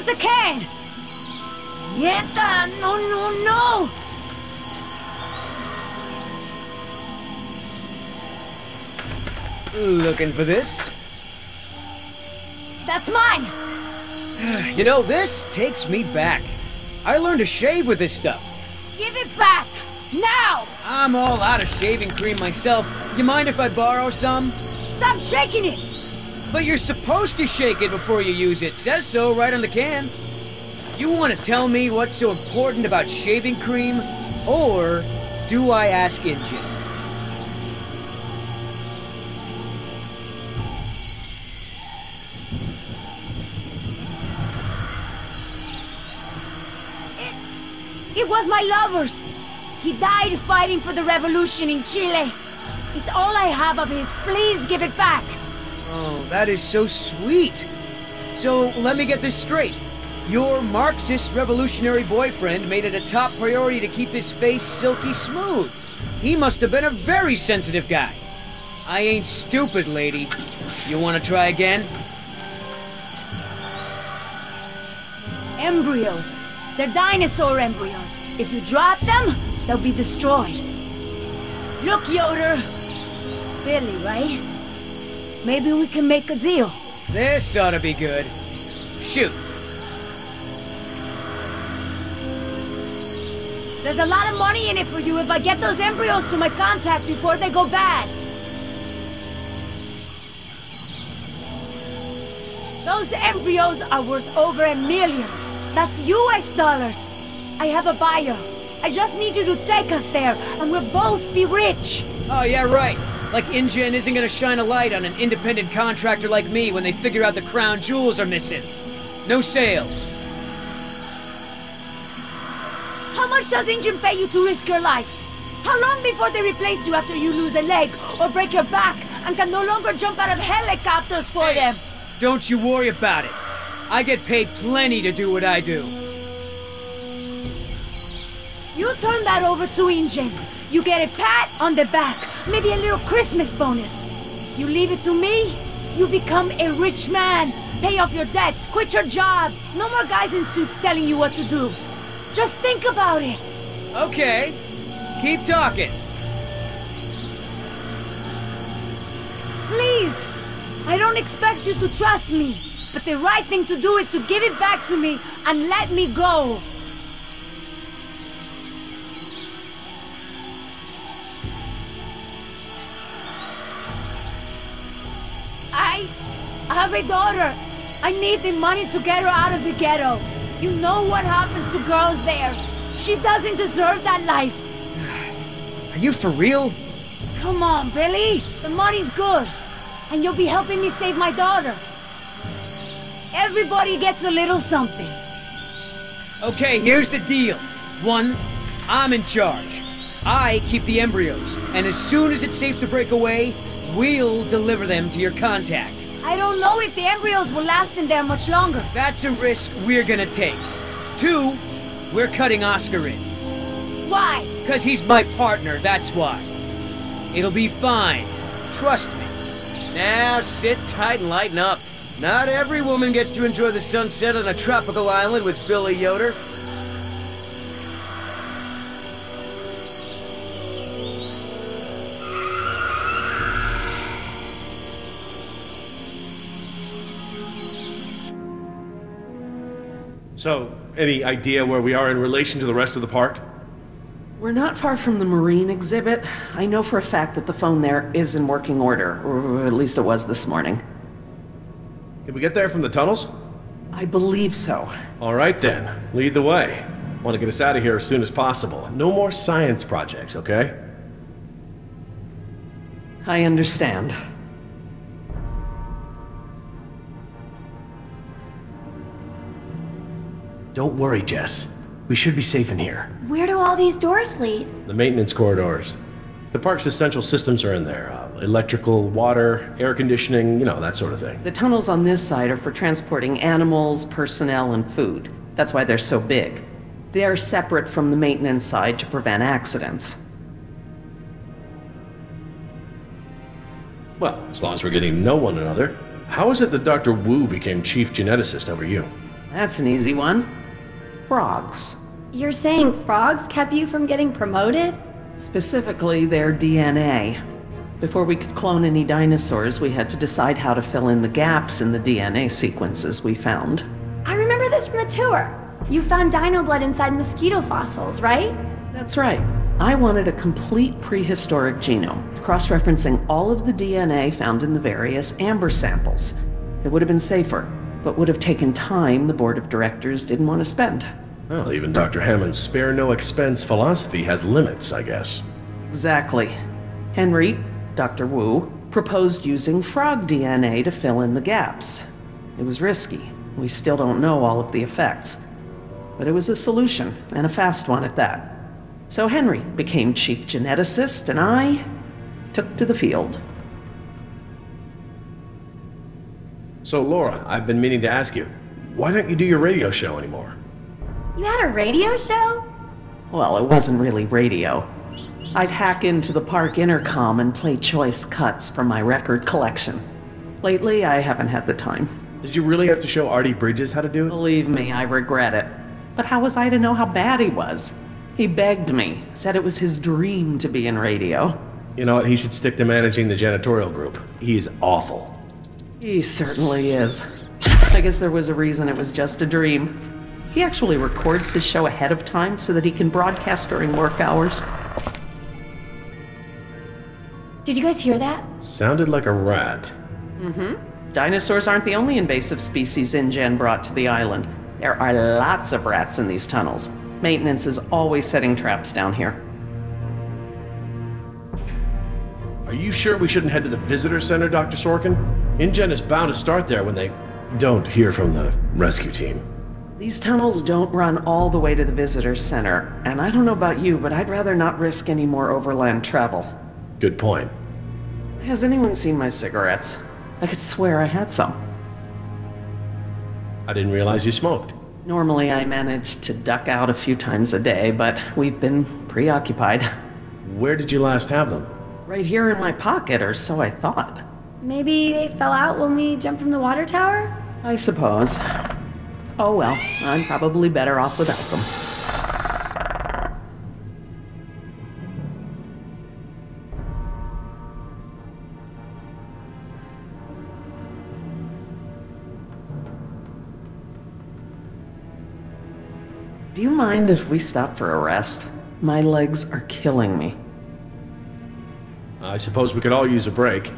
Where's the can? Nieta! No, no, no! Looking for this? That's mine! You know, this takes me back. I learned to shave with this stuff. Give it back! Now! I'm all out of shaving cream myself. You mind if I borrow some? Stop shaking it! But you're supposed to shake it before you use it. Says so right on the can. You want to tell me what's so important about shaving cream? Or do I ask Injun? It was my lover's. He died fighting for the revolution in Chile. It's all I have of his. Please give it back. Oh, that is so sweet. So, let me get this straight. Your Marxist revolutionary boyfriend made it a top priority to keep his face silky smooth. He must have been a very sensitive guy. I ain't stupid, lady. You want to try again? Embryos. They're dinosaur embryos. If you drop them, they'll be destroyed. Look, Yoder. Billy, right? Maybe we can make a deal. This ought to be good. Shoot. There's a lot of money in it for you if I get those embryos to my contact before they go bad. Those embryos are worth over $1 million. That's US dollars. I have a buyer. I just need you to take us there, and we'll both be rich. Oh, yeah, right. Like InGen isn't gonna shine a light on an independent contractor like me when they figure out the crown jewels are missing. No sale. How much does InGen pay you to risk your life? How long before they replace you after you lose a leg or break your back and can no longer jump out of helicopters for them? Don't you worry about it. I get paid plenty to do what I do. You turn that over to InGen. You get a pat on the back, maybe a little Christmas bonus. You leave it to me, you become a rich man. Pay off your debts, quit your job. No more guys in suits telling you what to do. Just think about it. Okay. Keep talking. Please. I don't expect you to trust me, but the right thing to do is to give it back to me and let me go. I have a daughter. I need the money to get her out of the ghetto. You know what happens to girls there. She doesn't deserve that life. Are you for real? Come on, Billy. The money's good. And you'll be helping me save my daughter. Everybody gets a little something. Okay, here's the deal. 1, I'm in charge. I keep the embryos, and as soon as it's safe to break away, we'll deliver them to your contact. I don't know if the embryos will last in there much longer. That's a risk we're gonna take. 2, we're cutting Oscar in. Why? 'Cause he's my partner, that's why. It'll be fine. Trust me. Now sit tight and lighten up. Not every woman gets to enjoy the sunset on a tropical island with Billy Yoder. So, any idea where we are in relation to the rest of the park? We're not far from the marine exhibit. I know for a fact that the phone there is in working order, or at least it was this morning. Can we get there from the tunnels? I believe so. All right then, lead the way. Want to get us out of here as soon as possible. No more science projects, okay? I understand. Don't worry, Jess. We should be safe in here. Where do all these doors lead? The maintenance corridors. The park's essential systems are in there. Electrical, water, air conditioning, you know, that sort of thing. The tunnels on this side are for transporting animals, personnel, and food. That's why they're so big. They're separate from the maintenance side to prevent accidents. Well, as long as we're getting to know one another. How is it that Dr. Wu became chief geneticist over you? That's an easy one. Frogs. You're saying frogs kept you from getting promoted? Specifically, their DNA. Before we could clone any dinosaurs, we had to decide how to fill in the gaps in the DNA sequences we found. I remember this from the tour. You found dino blood inside mosquito fossils, right? That's right. I wanted a complete prehistoric genome, cross-referencing all of the DNA found in the various amber samples. It would have been safer, but would have taken time the board of directors didn't want to spend. Well, even Dr. Hammond's spare no expense philosophy has limits, I guess. Exactly. Henry, Dr. Wu, proposed using frog DNA to fill in the gaps. It was risky. We still don't know all of the effects. But it was a solution, and a fast one at that. So Henry became chief geneticist, and I took to the field. So, Laura, I've been meaning to ask you, why don't you do your radio show anymore? You had a radio show? Well, it wasn't really radio. I'd hack into the park intercom and play choice cuts from my record collection. Lately, I haven't had the time. Did you really have to show Artie Bridges how to do it? Believe me, I regret it. But how was I to know how bad he was? He begged me, said it was his dream to be in radio. You know what, he should stick to managing the janitorial group. He's awful. He certainly is. I guess there was a reason it was just a dream. He actually records his show ahead of time so that he can broadcast during work hours. Did you guys hear that? Sounded like a rat. Dinosaurs aren't the only invasive species InGen brought to the island. There are lots of rats in these tunnels. Maintenance is always setting traps down here. Are you sure we shouldn't head to the visitor center, Dr. Sorkin? InGen is bound to start there when they don't hear from the rescue team. These tunnels don't run all the way to the visitor center, and I don't know about you, but I'd rather not risk any more overland travel. Good point. Has anyone seen my cigarettes? I could swear I had some. I didn't realize you smoked. Normally I manage to duck out a few times a day, but we've been preoccupied. Where did you last have them? Right here in my pocket, or so I thought. Maybe they fell out when we jumped from the water tower? I suppose. Oh well, I'm probably better off without them. Do you mind if we stop for a rest? My legs are killing me. I suppose we could all use a break.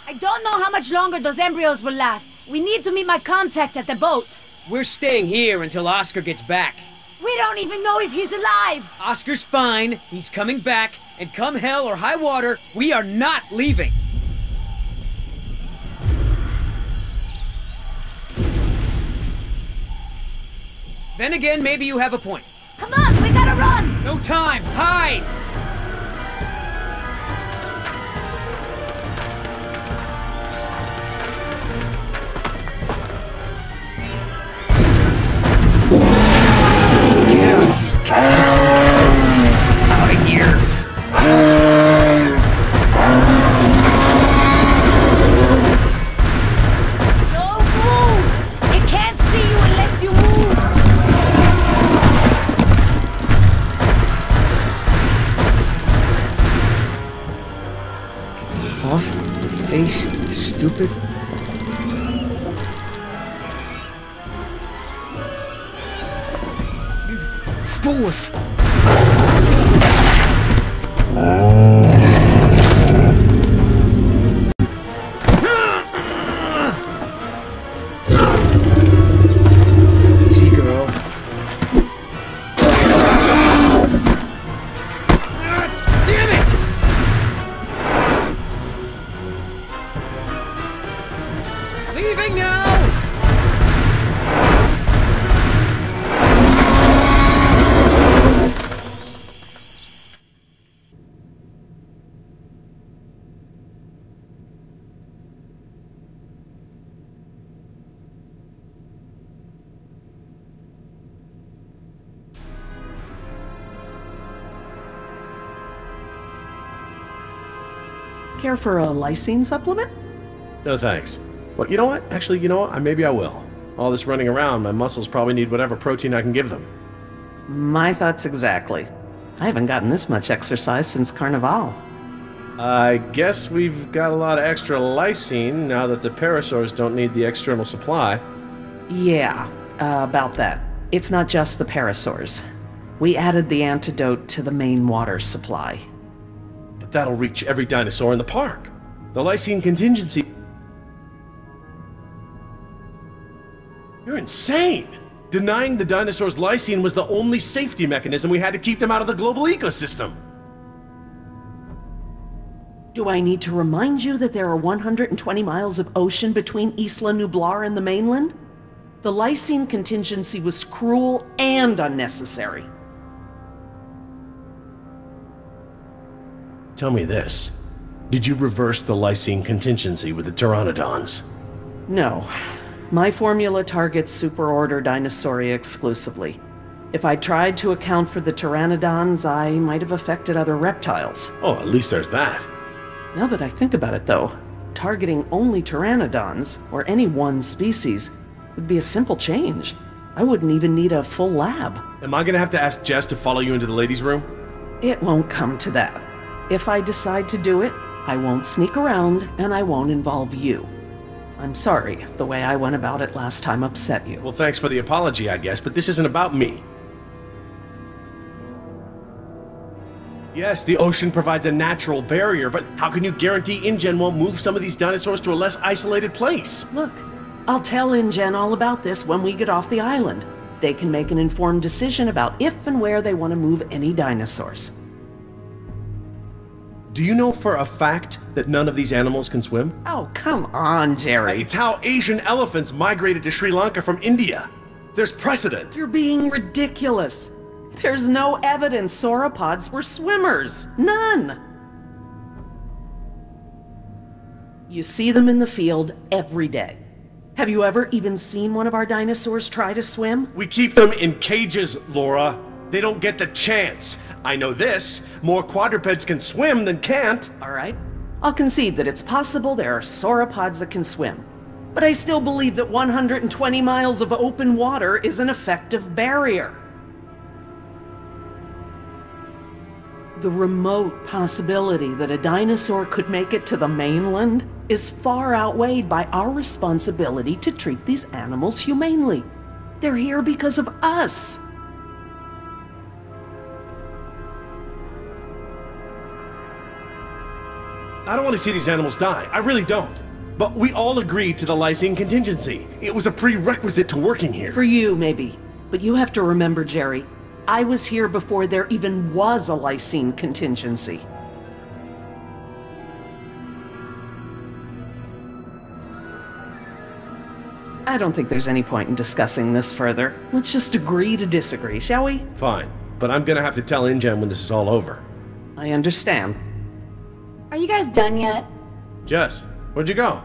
I don't know how much longer those embryos will last. We need to meet my contact at the boat. We're staying here until Oscar gets back. We don't even know if he's alive. Oscar's fine, he's coming back, and come hell or high water, we are not leaving. Then again, maybe you have a point. Come on, we gotta run! No time! Hide! Out of here! Don't move! It can't see you unless you move! Off the face, you stupid. Boy. Easy, girl. Damn it! Leaving now! Care for a lysine supplement? No thanks. Well, you know what? Actually, you know what? Maybe I will. All this running around, my muscles probably need whatever protein I can give them. My thoughts exactly. I haven't gotten this much exercise since Carnival. I guess we've got a lot of extra lysine now that the parasaurs don't need the external supply. Yeah, about that. It's not just the parasaurs. We added the antidote to the main water supply. But that'll reach every dinosaur in the park. The lysine contingency... You're insane! Denying the dinosaurs lysine was the only safety mechanism we had to keep them out of the global ecosystem. Do I need to remind you that there are 120 miles of ocean between Isla Nublar and the mainland? The lysine contingency was cruel and unnecessary. Tell me this. Did you reverse the lysine contingency with the pteranodons? No. My formula targets superorder Dinosauria exclusively. If I tried to account for the pteranodons, I might have affected other reptiles. Oh, at least there's that. Now that I think about it, though, targeting only pteranodons, or any one species, would be a simple change. I wouldn't even need a full lab. Am I gonna have to ask Jess to follow you into the ladies' room? It won't come to that. If I decide to do it, I won't sneak around, and I won't involve you. I'm sorry if the way I went about it last time upset you. Well, thanks for the apology, I guess, but this isn't about me. Yes, the ocean provides a natural barrier, but how can you guarantee InGen won't move some of these dinosaurs to a less isolated place? Look, I'll tell InGen all about this when we get off the island. They can make an informed decision about if and where they want to move any dinosaurs. Do you know for a fact that none of these animals can swim? Oh, come on, Jerry. It's how Asian elephants migrated to Sri Lanka from India. There's precedent. You're being ridiculous. There's no evidence sauropods were swimmers. None. You see them in the field every day. Have you ever even seen one of our dinosaurs try to swim? We keep them in cages, Laura. They don't get the chance. I know this. More quadrupeds can swim than can't. All right. I'll concede that it's possible there are sauropods that can swim. But I still believe that 120 miles of open water is an effective barrier. The remote possibility that a dinosaur could make it to the mainland is far outweighed by our responsibility to treat these animals humanely. They're here because of us. I don't want to see these animals die. I really don't. But we all agreed to the lysine contingency. It was a prerequisite to working here. For you, maybe. But you have to remember, Jerry, I was here before there even was a lysine contingency. I don't think there's any point in discussing this further. Let's just agree to disagree, shall we? Fine. But I'm gonna have to tell InGen when this is all over. I understand. Are you guys done yet? Jess, where'd you go?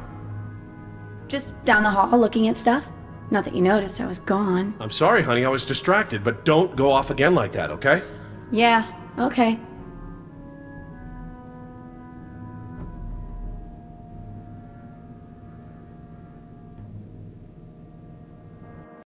Just down the hall looking at stuff? Not that you noticed I was gone. I'm sorry, honey, I was distracted, but don't go off again like that, okay? Yeah, okay.